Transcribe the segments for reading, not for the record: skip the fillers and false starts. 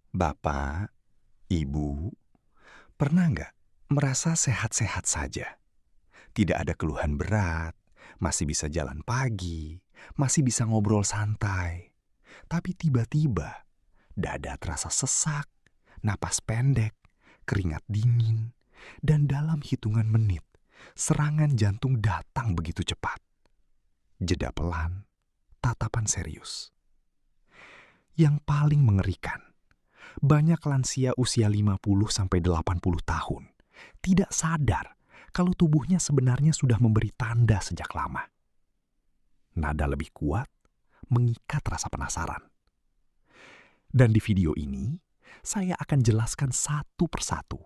Bapak, Ibu, pernah nggak merasa sehat-sehat saja? Tidak ada keluhan berat, masih bisa jalan pagi, masih bisa ngobrol santai. Tapi tiba-tiba dada terasa sesak, napas pendek, keringat dingin, dan dalam hitungan menit, serangan jantung datang begitu cepat. Jeda pelan, tatapan serius. Yang paling mengerikan, banyak lansia usia 50-80 tahun tidak sadar kalau tubuhnya sebenarnya sudah memberi tanda sejak lama. Nada lebih kuat mengikat rasa penasaran. Dan di video ini, saya akan jelaskan satu persatu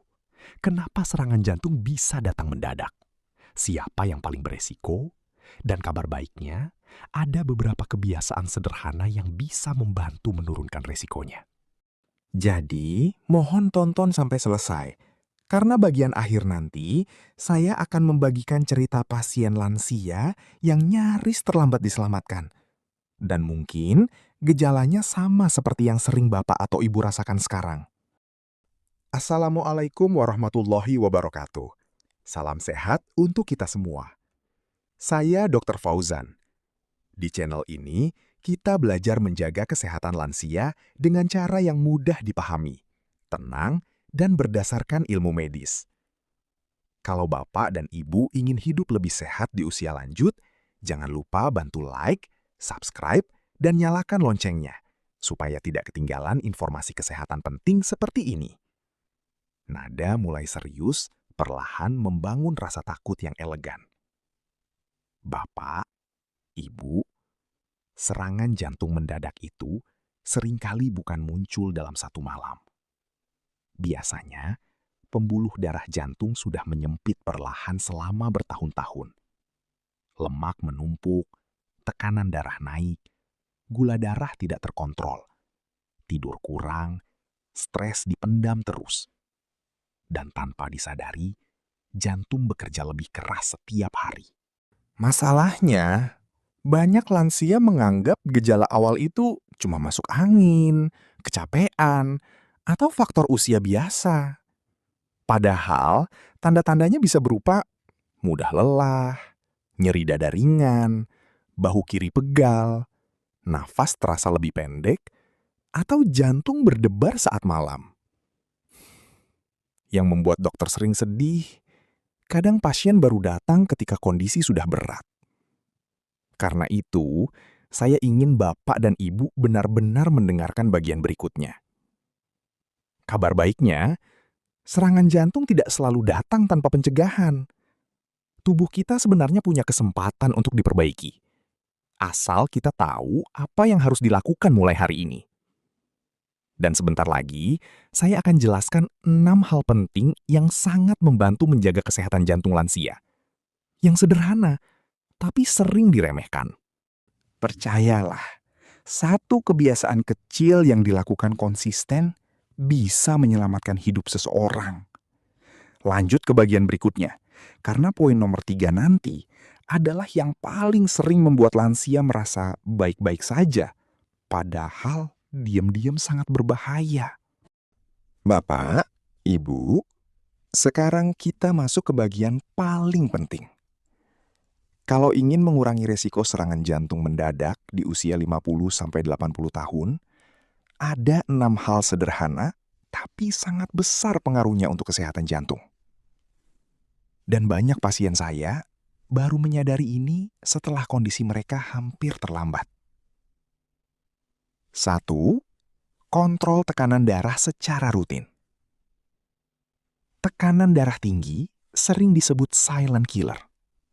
kenapa serangan jantung bisa datang mendadak, siapa yang paling beresiko, dan kabar baiknya, ada beberapa kebiasaan sederhana yang bisa membantu menurunkan resikonya. Jadi, mohon tonton sampai selesai. Karena bagian akhir nanti, saya akan membagikan cerita pasien lansia yang nyaris terlambat diselamatkan. Dan mungkin gejalanya sama seperti yang sering Bapak atau Ibu rasakan sekarang. Assalamualaikum warahmatullahi wabarakatuh. Salam sehat untuk kita semua. Saya Dr. Fauzan. Di channel ini, kita belajar menjaga kesehatan lansia dengan cara yang mudah dipahami, tenang, dan berdasarkan ilmu medis. Kalau Bapak dan Ibu ingin hidup lebih sehat di usia lanjut, jangan lupa bantu like, subscribe, dan nyalakan loncengnya, supaya tidak ketinggalan informasi kesehatan penting seperti ini. Nada mulai serius, perlahan membangun rasa takut yang elegan. Bapak, Ibu, serangan jantung mendadak itu seringkali bukan muncul dalam satu malam. Biasanya, pembuluh darah jantung sudah menyempit perlahan selama bertahun-tahun. Lemak menumpuk, tekanan darah naik, gula darah tidak terkontrol, tidur kurang, stres dipendam terus. Dan tanpa disadari, jantung bekerja lebih keras setiap hari. Masalahnya, banyak lansia menganggap gejala awal itu cuma masuk angin, kecapean, atau faktor usia biasa. Padahal, tanda-tandanya bisa berupa mudah lelah, nyeri dada ringan, bahu kiri pegal, nafas terasa lebih pendek, atau jantung berdebar saat malam. Yang membuat dokter sering sedih, kadang pasien baru datang ketika kondisi sudah berat. Karena itu, saya ingin Bapak dan Ibu benar-benar mendengarkan bagian berikutnya. Kabar baiknya, serangan jantung tidak selalu datang tanpa pencegahan. Tubuh kita sebenarnya punya kesempatan untuk diperbaiki. Asal kita tahu apa yang harus dilakukan mulai hari ini. Dan sebentar lagi, saya akan jelaskan 6 hal penting yang sangat membantu menjaga kesehatan jantung lansia. Yang sederhana, tapi sering diremehkan. Percayalah, satu kebiasaan kecil yang dilakukan konsisten bisa menyelamatkan hidup seseorang. Lanjut ke bagian berikutnya, karena poin nomor 3 nanti adalah yang paling sering membuat lansia merasa baik-baik saja, padahal diam-diam sangat berbahaya. Bapak, Ibu, sekarang kita masuk ke bagian paling penting. Kalau ingin mengurangi resiko serangan jantung mendadak di usia 50-80 tahun, ada 6 hal sederhana tapi sangat besar pengaruhnya untuk kesehatan jantung. Dan banyak pasien saya baru menyadari ini setelah kondisi mereka hampir terlambat. 1. Kontrol tekanan darah secara rutin. Tekanan darah tinggi sering disebut silent killer,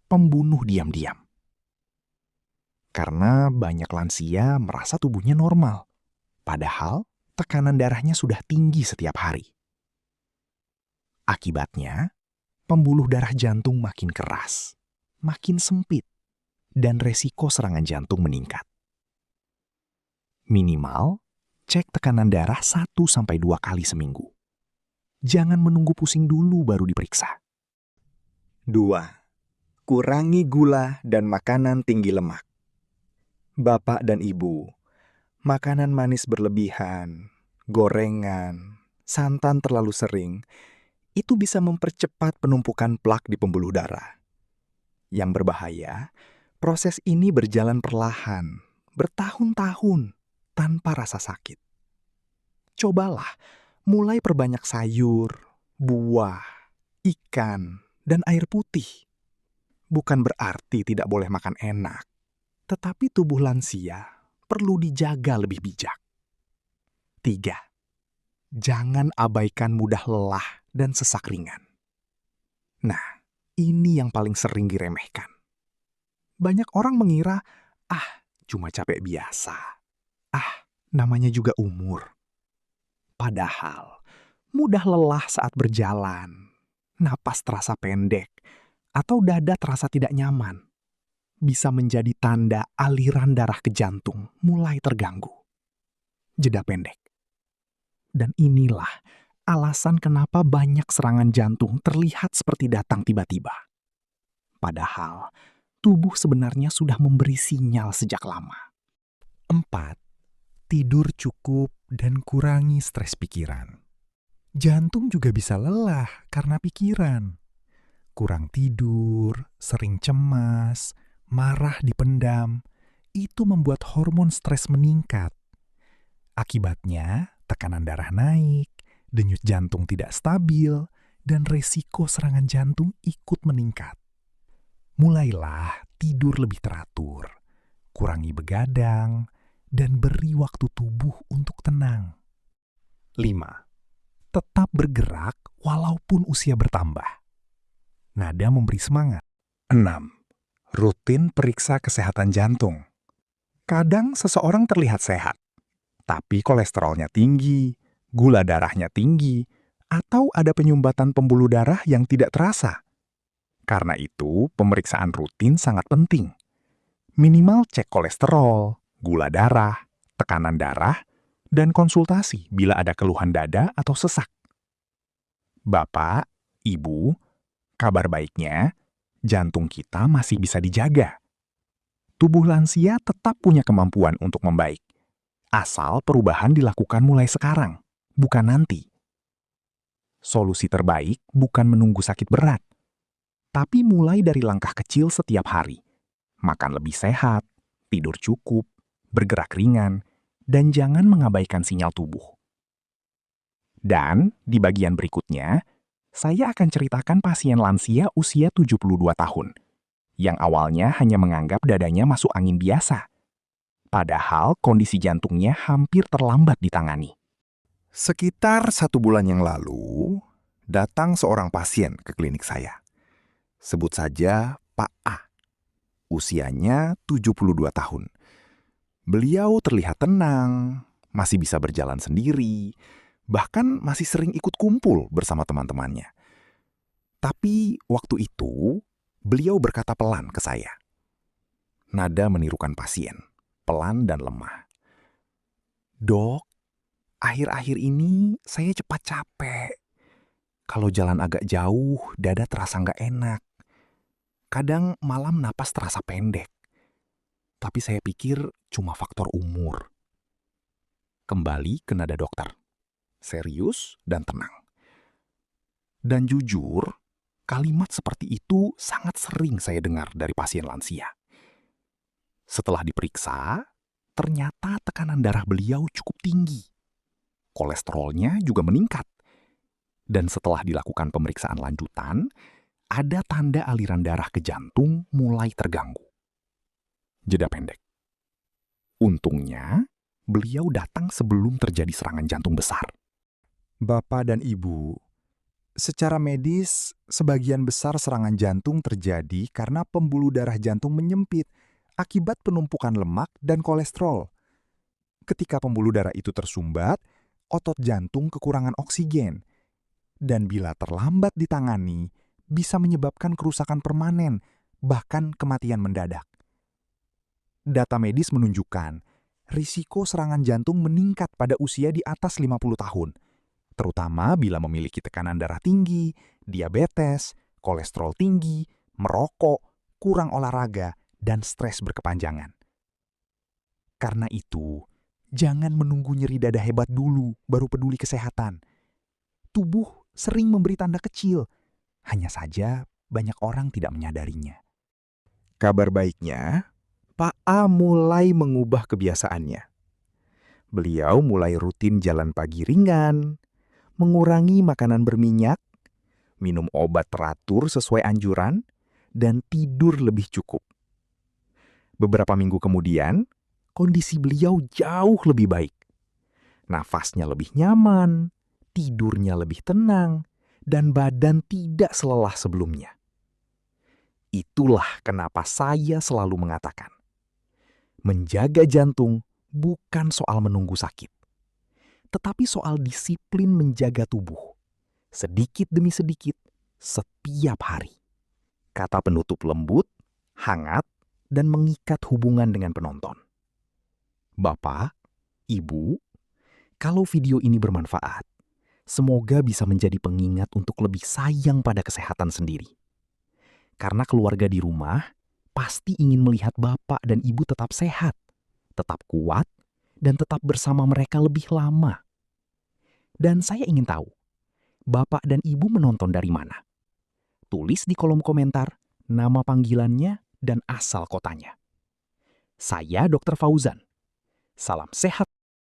pembunuh diam-diam. Karena banyak lansia merasa tubuhnya normal, padahal tekanan darahnya sudah tinggi setiap hari. Akibatnya, pembuluh darah jantung makin keras, makin sempit, dan resiko serangan jantung meningkat. Minimal, cek tekanan darah 1-2 kali seminggu. Jangan menunggu pusing dulu baru diperiksa. 2. Kurangi gula dan makanan tinggi lemak. Bapak dan Ibu, makanan manis berlebihan, gorengan, santan terlalu sering, itu bisa mempercepat penumpukan plak di pembuluh darah. Yang berbahaya, proses ini berjalan perlahan, bertahun-tahun, tanpa rasa sakit. Cobalah mulai perbanyak sayur, buah, ikan, dan air putih. Bukan berarti tidak boleh makan enak, tetapi tubuh lansia perlu dijaga lebih bijak. 3. Jangan abaikan mudah lelah dan sesak ringan. Nah, ini yang paling sering diremehkan. Banyak orang mengira, cuma capek biasa. Namanya juga umur. Padahal, mudah lelah saat berjalan, napas terasa pendek, atau dada terasa tidak nyaman, bisa menjadi tanda aliran darah ke jantung mulai terganggu. Jeda pendek. Dan inilah alasan kenapa banyak serangan jantung terlihat seperti datang tiba-tiba. Padahal, tubuh sebenarnya sudah memberi sinyal sejak lama. 4. Tidur cukup dan kurangi stres pikiran. Jantung juga bisa lelah karena pikiran. Kurang tidur, sering cemas, marah dipendam, itu membuat hormon stres meningkat. Akibatnya, tekanan darah naik, denyut jantung tidak stabil, dan resiko serangan jantung ikut meningkat. Mulailah tidur lebih teratur, kurangi begadang, dan beri waktu tubuh untuk tenang. 5. Tetap bergerak walaupun usia bertambah. Nada memberi semangat. 6. Rutin periksa kesehatan jantung. Kadang seseorang terlihat sehat, tapi kolesterolnya tinggi, gula darahnya tinggi, atau ada penyumbatan pembuluh darah yang tidak terasa. Karena itu, pemeriksaan rutin sangat penting. Minimal cek kolesterol, gula darah, tekanan darah, dan konsultasi bila ada keluhan dada atau sesak. Bapak, Ibu, kabar baiknya, jantung kita masih bisa dijaga. Tubuh lansia tetap punya kemampuan untuk membaik. Asal perubahan dilakukan mulai sekarang, bukan nanti. Solusi terbaik bukan menunggu sakit berat, tapi mulai dari langkah kecil setiap hari. Makan lebih sehat, tidur cukup, bergerak ringan, dan jangan mengabaikan sinyal tubuh. Dan di bagian berikutnya, saya akan ceritakan pasien lansia usia 72 tahun, yang awalnya hanya menganggap dadanya masuk angin biasa. Padahal kondisi jantungnya hampir terlambat ditangani. Sekitar 1 bulan yang lalu, datang seorang pasien ke klinik saya. Sebut saja Pak A. Usianya 72 tahun. Beliau terlihat tenang, masih bisa berjalan sendiri, bahkan masih sering ikut kumpul bersama teman-temannya. Tapi waktu itu, beliau berkata pelan ke saya. Nada menirukan pasien, pelan dan lemah. Dok, akhir-akhir ini saya cepat capek. Kalau jalan agak jauh, dada terasa nggak enak. Kadang malam napas terasa pendek. Tapi saya pikir cuma faktor umur. Kembali ke nada dokter. Serius dan tenang. Dan jujur, kalimat seperti itu sangat sering saya dengar dari pasien lansia. Setelah diperiksa, ternyata tekanan darah beliau cukup tinggi. Kolesterolnya juga meningkat. Dan setelah dilakukan pemeriksaan lanjutan, ada tanda aliran darah ke jantung mulai terganggu. Jeda pendek. Untungnya, beliau datang sebelum terjadi serangan jantung besar. Bapak dan Ibu, secara medis, sebagian besar serangan jantung terjadi karena pembuluh darah jantung menyempit akibat penumpukan lemak dan kolesterol. Ketika pembuluh darah itu tersumbat, otot jantung kekurangan oksigen. Dan bila terlambat ditangani, bisa menyebabkan kerusakan permanen, bahkan kematian mendadak. Data medis menunjukkan, risiko serangan jantung meningkat pada usia di atas 50 tahun, terutama bila memiliki tekanan darah tinggi, diabetes, kolesterol tinggi, merokok, kurang olahraga, dan stres berkepanjangan. Karena itu, Jangan menunggu nyeri dada hebat dulu baru peduli kesehatan. Tubuh sering memberi tanda kecil. Hanya saja banyak orang tidak menyadarinya. Kabar baiknya, Pak A mulai mengubah kebiasaannya. Beliau mulai rutin jalan pagi ringan, mengurangi makanan berminyak, minum obat teratur sesuai anjuran, dan tidur lebih cukup. Beberapa minggu kemudian, kondisi beliau jauh lebih baik. Nafasnya lebih nyaman, tidurnya lebih tenang, dan badan tidak selelah sebelumnya. Itulah kenapa saya selalu mengatakan, menjaga jantung bukan soal menunggu sakit, tetapi soal disiplin menjaga tubuh, sedikit demi sedikit, setiap hari. Kata penutup lembut, hangat, dan mengikat hubungan dengan penonton. Bapak, Ibu, kalau video ini bermanfaat, semoga bisa menjadi pengingat untuk lebih sayang pada kesehatan sendiri. Karena keluarga di rumah pasti ingin melihat Bapak dan Ibu tetap sehat, tetap kuat, dan tetap bersama mereka lebih lama. Dan saya ingin tahu, Bapak dan Ibu menonton dari mana? Tulis di kolom komentar nama panggilannya dan asal kotanya. Saya Dr. Fauzan. Salam sehat.